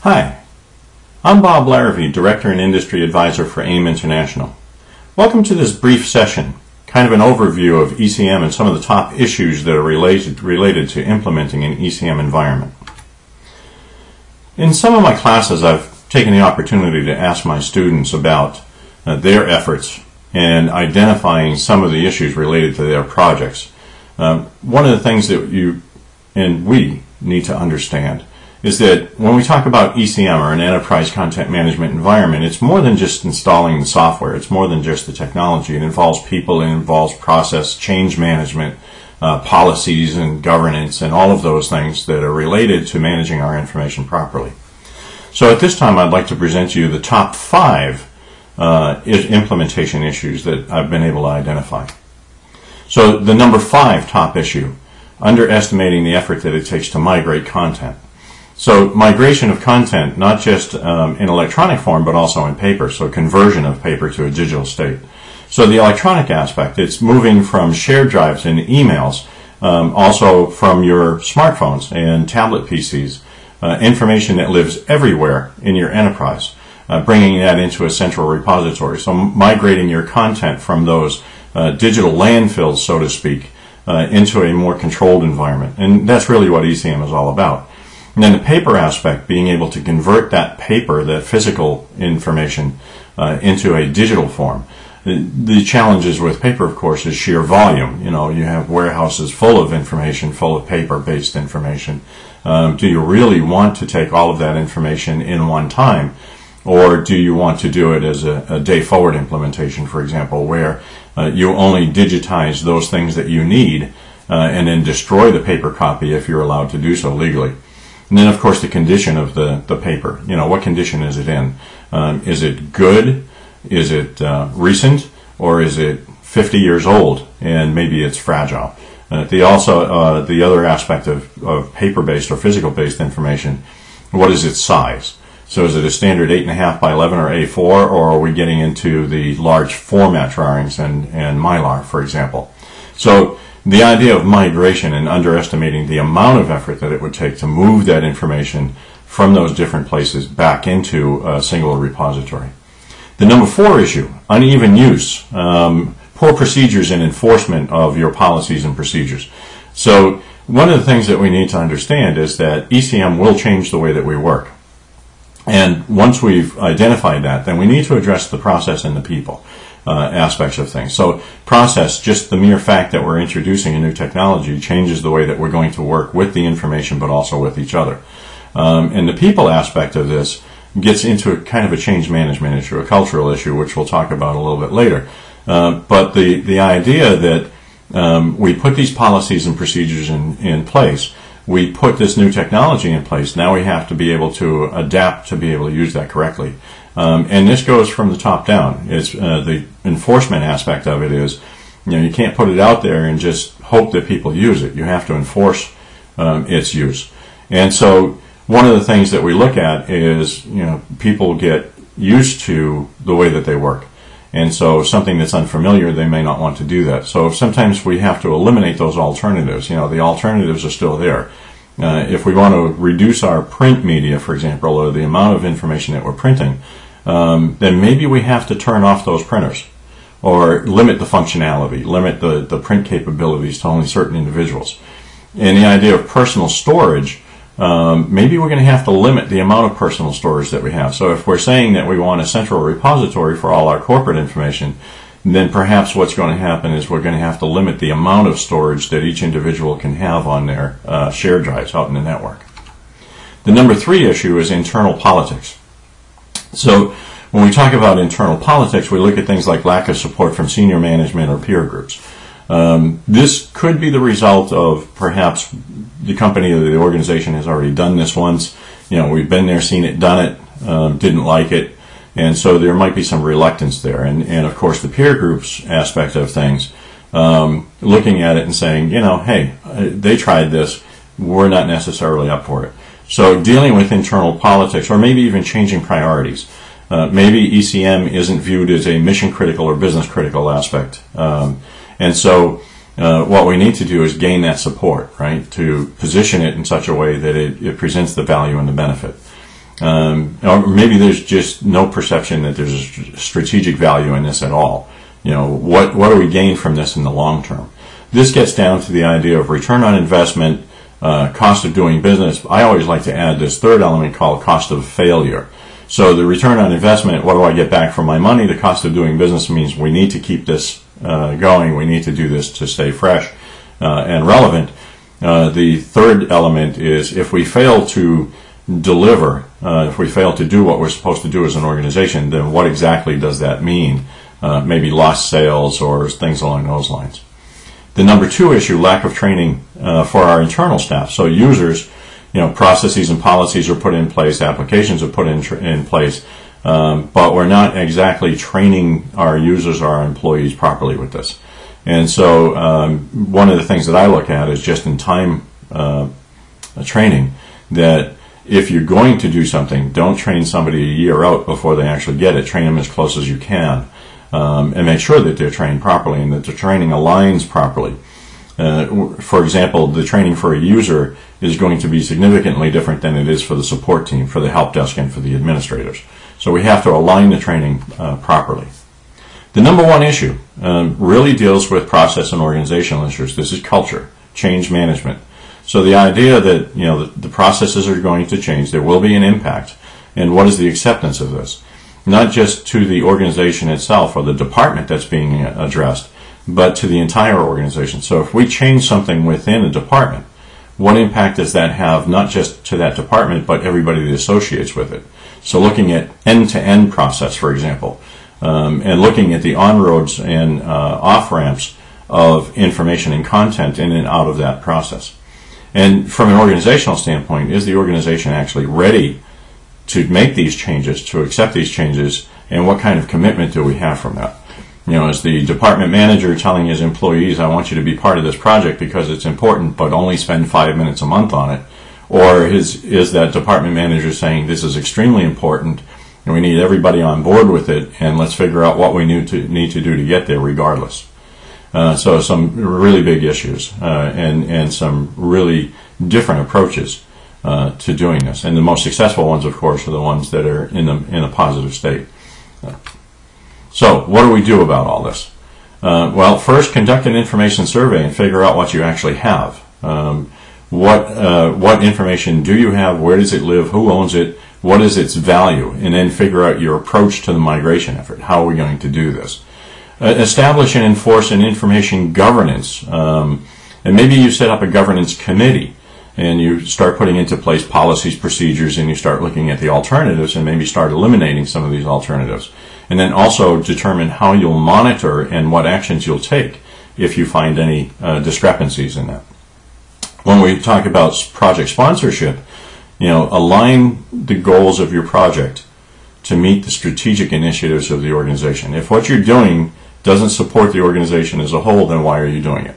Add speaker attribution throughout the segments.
Speaker 1: Hi, I'm Bob Larrabee, Director and Industry Advisor for AIM International. Welcome to this brief session, kind of an overview of ECM and some of the top issues that are related to implementing an ECM environment. In some of my classes, I've taken the opportunity to ask my students about their efforts and identifying some of the issues related to their projects. One of the things that you and we need to understand is that when we talk about ECM, or an enterprise content management environment, it's more than just installing the software. It's more than just the technology. It involves people, it involves process, change management, policies and governance, and all of those things that are related to managing our information properly. So at this time, I'd like to present to you the top 5 implementation issues that I've been able to identify. So the number 5 top issue, underestimating the effort that it takes to migrate content. So migration of content, not just in electronic form, but also in paper, so conversion of paper to a digital state. So the electronic aspect, it's moving from shared drives and emails, also from your smartphones and tablet PCs, information that lives everywhere in your enterprise, bringing that into a central repository. So migrating your content from those digital landfills, so to speak, into a more controlled environment. And that's really what ECM is all about. And then the paper aspect, being able to convert that paper, that physical information, into a digital form. The challenges with paper, of course, is sheer volume. You know, you have warehouses full of information, full of paper-based information. Do you really want to take all of that information in one time? Or do you want to do it as a day-forward implementation, for example, where you only digitize those things that you need and then destroy the paper copy if you're allowed to do so legally? And then, of course, the condition of the paper. You know, what condition is it in? Is it good? Is it recent? Or is it 50 years old and maybe it's fragile? The other aspect of paper-based or physical-based information, what is its size? So is it a standard 8.5 by 11 or A4, or are we getting into the large format drawings and Mylar, for example? So the idea of migration and underestimating the amount of effort that it would take to move that information from those different places back into a single repository. The number 4 issue, uneven use, poor procedures and enforcement of your policies and procedures. So one of the things that we need to understand is that ECM will change the way that we work. And once we've identified that, then we need to address the process and the people aspects of things. So process, just the mere fact that we're introducing a new technology, changes the way that we're going to work with the information, but also with each other. And the people aspect of this gets into a kind of a change management issue, a cultural issue, which we'll talk about a little bit later. But the idea that we put these policies and procedures in place, we put this new technology in place, now we have to be able to adapt to be able to use that correctly. And this goes from the top down. It's the enforcement aspect of it is, you know, you can't put it out there and just hope that people use it. You have to enforce its use. And so one of the things that we look at is, you know, people get used to the way that they work. And so something that's unfamiliar, they may not want to do that. So sometimes we have to eliminate those alternatives. You know, the alternatives are still there. If we want to reduce our print media, for example, or the amount of information that we're printing, then maybe we have to turn off those printers or limit the functionality, limit the print capabilities to only certain individuals. And the idea of personal storage, maybe we're going to have to limit the amount of personal storage that we have. So if we're saying that we want a central repository for all our corporate information, then perhaps what's going to happen is we're going to have to limit the amount of storage that each individual can have on their shared drives out in the network. The number 3 issue is internal politics. So when we talk about internal politics, we look at things like lack of support from senior management or peer groups. This could be the result of perhaps the company or the organization has already done this once. You know, we've been there, seen it, done it, didn't like it. And so there might be some reluctance there. And of course, the peer groups aspect of things, looking at it and saying, you know, hey, they tried this, we're not necessarily up for it. So dealing with internal politics, or maybe even changing priorities. Maybe ECM isn't viewed as a mission critical or business critical aspect. And so what we need to do is gain that support, right, to position it in such a way that it presents the value and the benefit. Or maybe there's just no perception that there's a strategic value in this at all. What do we gain from this in the long term? This gets down to the idea of return on investment, cost of doing business. I always like to add this third element called cost of failure. So the return on investment, what do I get back for my money? The cost of doing business means we need to keep this going. We need to do this to stay fresh and relevant. The third element is if we fail to deliver, if we fail to do what we're supposed to do as an organization, then what exactly does that mean? Maybe lost sales or things along those lines. The number two issue, lack of training for our internal staff. So users, processes and policies are put in place, applications are put in place, but we're not exactly training our users or our employees properly with this. And so one of the things that I look at is just in time training, that if you're going to do something, don't train somebody a year out before they actually get it. Train them as close as you can. And make sure that they're trained properly and that the training aligns properly. For example, the training for a user is going to be significantly different than it is for the support team, for the help desk, and for the administrators. So we have to align the training properly. The number one issue really deals with process and organizational issues. This is culture, change management. So the idea that the processes are going to change, there will be an impact, and what is the acceptance of this? Not just to the organization itself or the department that's being addressed, but to the entire organization. So if we change something within a department, what impact does that have not just to that department, but everybody that associates with it? So looking at end-to-end process, for example, and looking at the on-roads and off-ramps of information and content in and out of that process. And from an organizational standpoint, is the organization actually ready to make these changes, to accept these changes, and what kind of commitment do we have from that? Is the department manager telling his employees, I want you to be part of this project because it's important, but only spend 5 minutes a month on it? Or is that department manager saying, this is extremely important, and we need everybody on board with it, and let's figure out what we need to do to get there regardless? So some really big issues and some really different approaches to doing this. And the most successful ones, of course, are the ones that are in a positive state. So what do we do about all this? Well, first, conduct an information survey and figure out what you actually have. What information do you have? Where does it live? Who owns it? What is its value? And then figure out your approach to the migration effort. How are we going to do this? Establish and enforce an information governance. And maybe you set up a governance committee and you start putting into place policies, procedures, and you start looking at the alternatives and maybe start eliminating some of these alternatives. And then also determine how you'll monitor and what actions you'll take if you find any discrepancies in that. When we talk about project sponsorship, align the goals of your project to meet the strategic initiatives of the organization. If what you're doing doesn't support the organization as a whole, then why are you doing it?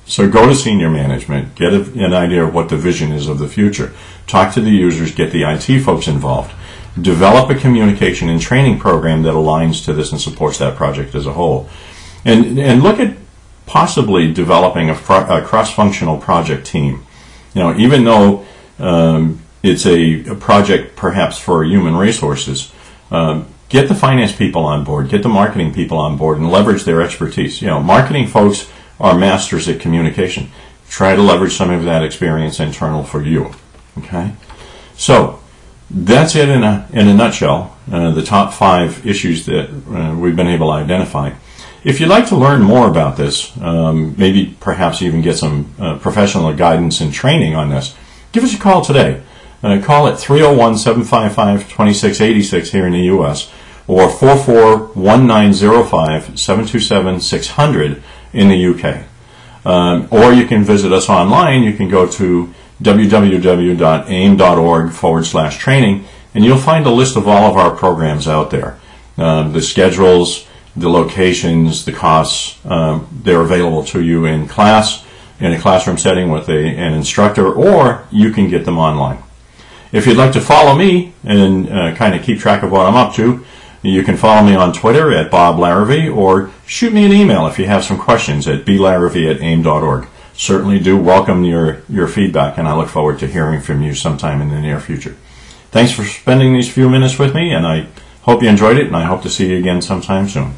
Speaker 1: So go to senior management, get an idea of what the vision is of the future. Talk to the users, get the IT folks involved. Develop a communication and training program that aligns to this and supports that project as a whole. And look at possibly developing a cross-functional project team. Even though it's a project perhaps for human resources, get the finance people on board, get the marketing people on board, and leverage their expertise. Marketing folks are masters at communication. Try to leverage some of that experience internal for you. Okay? So, that's it in a nutshell, the top 5 issues that we've been able to identify. If you'd like to learn more about this, maybe perhaps even get some professional guidance and training on this, give us a call today. Call at 301-755-2686 here in the U.S. or 44-1905-727-600 in the UK. Or you can visit us online. You can go to www.aim.org/training, and you'll find a list of all of our programs out there. The schedules, the locations, the costs, they're available to you in class, in a classroom setting with an instructor, or you can get them online. If you'd like to follow me and kind of keep track of what I'm up to, you can follow me on Twitter at Bob Larrivee, or shoot me an email if you have some questions at blarrivee@aim.org. Certainly do welcome your feedback, and I look forward to hearing from you sometime in the near future. Thanks for spending these few minutes with me, and I hope you enjoyed it, and I hope to see you again sometime soon.